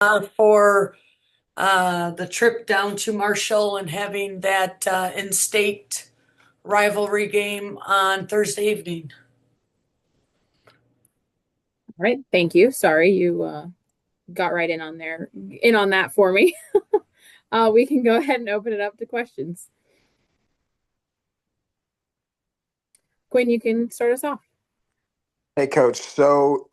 for the trip down to Marshall and having that in-state rivalry game on Thursday evening. All right, thank you. Sorry, you got right in on that for me. We can go ahead and open it up to questions. Quinn, you can start us off. Hey, Coach. So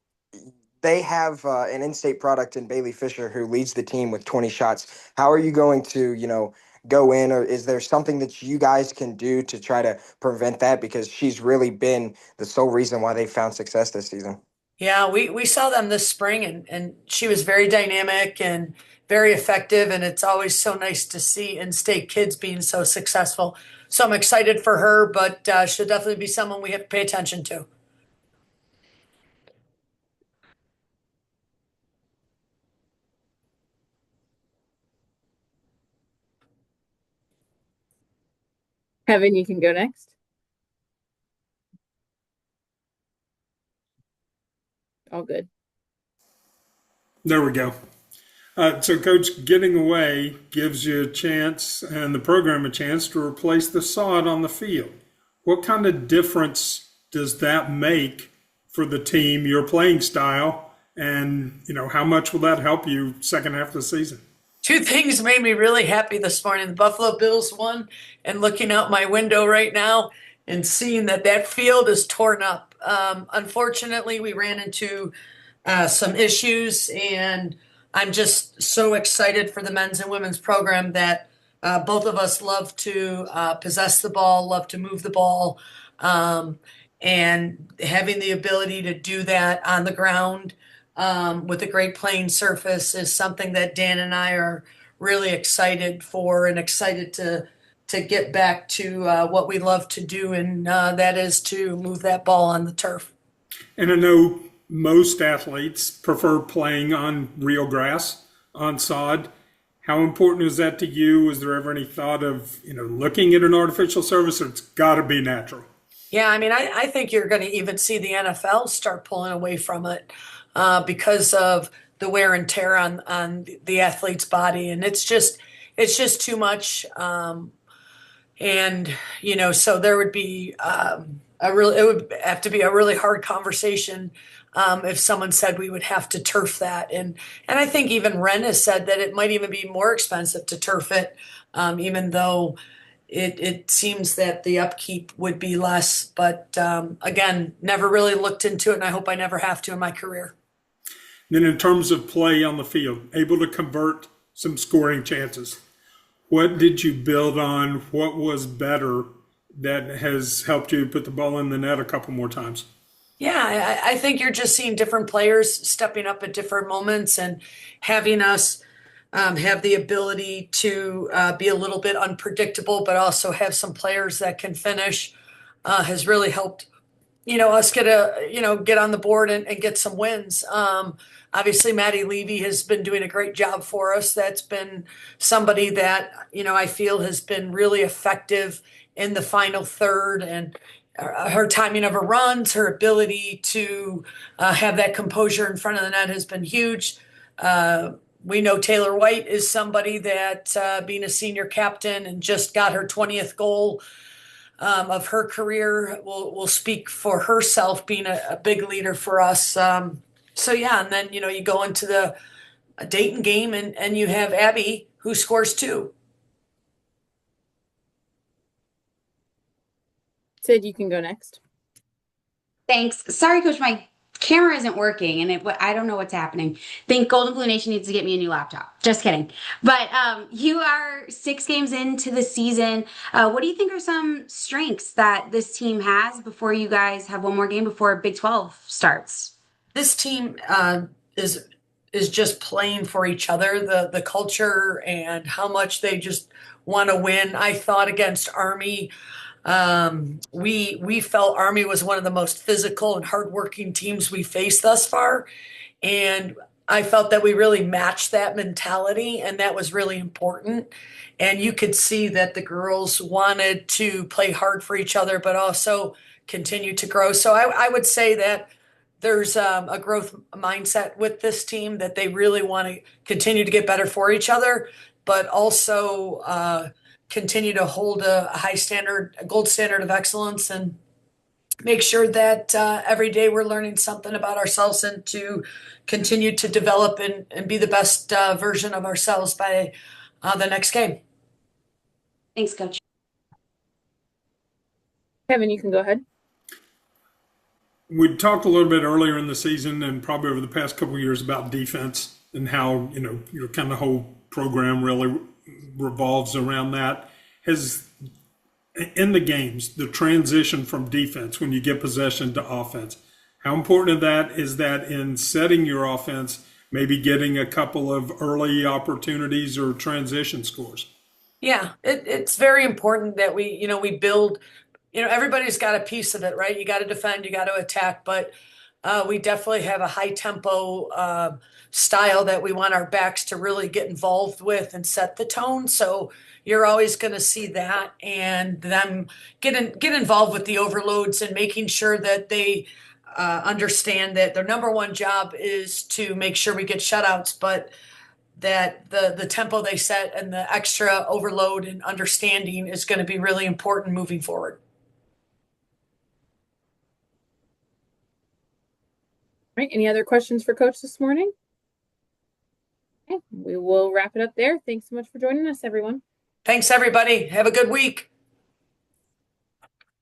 they have an in-state product in Bailey Fisher who leads the team with 20 shots. How are you going to, go in, or is there something that you guys can do to try to prevent that? Because she's really been the sole reason why they found success this season. Yeah, we saw them this spring, and she was very dynamic and very effective. And it's always so nice to see in-state kids being so successful. So I'm excited for her, but she'll definitely be someone we have to pay attention to. Kevin, you can go next. All good. There we go. So, Coach, getting away gives you a chance and the program a chance to replace the sod on the field. What kind of difference does that make for the team, your playing style, and how much will that help you second half of the season? Two things made me really happy this morning. The Buffalo Bills won, and looking out my window right now and seeing that field is torn up. Unfortunately, we ran into some issues, and I'm just so excited for the men's and women's program that both of us love to possess the ball, love to move the ball, and having the ability to do that on the ground with a great playing surface is something that Dan and I are really excited for and excited to get back to what we love to do, and that is to move that ball on the turf. And I know most athletes prefer playing on real grass, on sod. How important is that to you? Was there ever any thought of, looking at an artificial surface, or it's got to be natural? Yeah, I mean, I think you're going to even see the NFL start pulling away from it because of the wear and tear on the athlete's body, and it's just too much. And so there would be it would have to be a really hard conversation if someone said we would have to turf that, and I think even Ren has said that it might even be more expensive to turf it, even though it seems that the upkeep would be less. But again, never really looked into it, and I hope I never have to in my career. Then, in terms of play on the field, able to convert some scoring chances. What did you build on? What was better that has helped you put the ball in the net a couple more times? Yeah, I think you're just seeing different players stepping up at different moments and having us have the ability to be a little bit unpredictable, but also have some players that can finish has really helped, us get on the board and get some wins. Obviously, Maddie Levy has been doing a great job for us. That's been somebody that, I feel has been really effective in the final third, and her timing of her runs, her ability to have that composure in front of the net has been huge. We know Taylor White is somebody that, being a senior captain and just got her 20th goal of her career, will speak for herself, being a big leader for us. So yeah, and then you go into the Dayton game, and you have Abby who scores two. Sid, you can go next. Thanks. Sorry, Coach, my camera isn't working, and I don't know what's happening. Think Golden Blue Nation needs to get me a new laptop. Just kidding. But you are 6 games into the season. What do you think are some strengths that this team has before you guys have one more game before Big 12 starts? This team is just playing for each other. The culture and how much they just want to win. I thought against Army. We felt Army was one of the most physical and hardworking teams we faced thus far, and I felt that we really matched that mentality, and that was really important. And you could see that the girls wanted to play hard for each other, but also continue to grow. So I would say that there's a growth mindset with this team that they really want to continue to get better for each other, but also continue to hold a high standard, a gold standard of excellence, and make sure that every day we're learning something about ourselves and to continue to develop and be the best version of ourselves by the next game. Thanks, Coach. Kevin, you can go ahead. We talked a little bit earlier in the season and probably over the past couple of years about defense and how, your kind of whole program really revolves around that. Has, in the games, the transition from defense when you get possession to offense, how important is that in setting your offense, maybe getting a couple of early opportunities or transition scores? Yeah, it's very important that we build. Everybody's got a piece of it, right? You got to defend, you got to attack, but we definitely have a high tempo style that we want our backs to really get involved with and set the tone. So you're always going to see that, and them get involved with the overloads and making sure that they understand that their number one job is to make sure we get shutouts, but that the tempo they set and the extra overload and understanding is going to be really important moving forward. All right. Any other questions for Coach this morning? Okay, we will wrap it up there. Thanks so much for joining us, everyone. Thanks, everybody. Have a good week.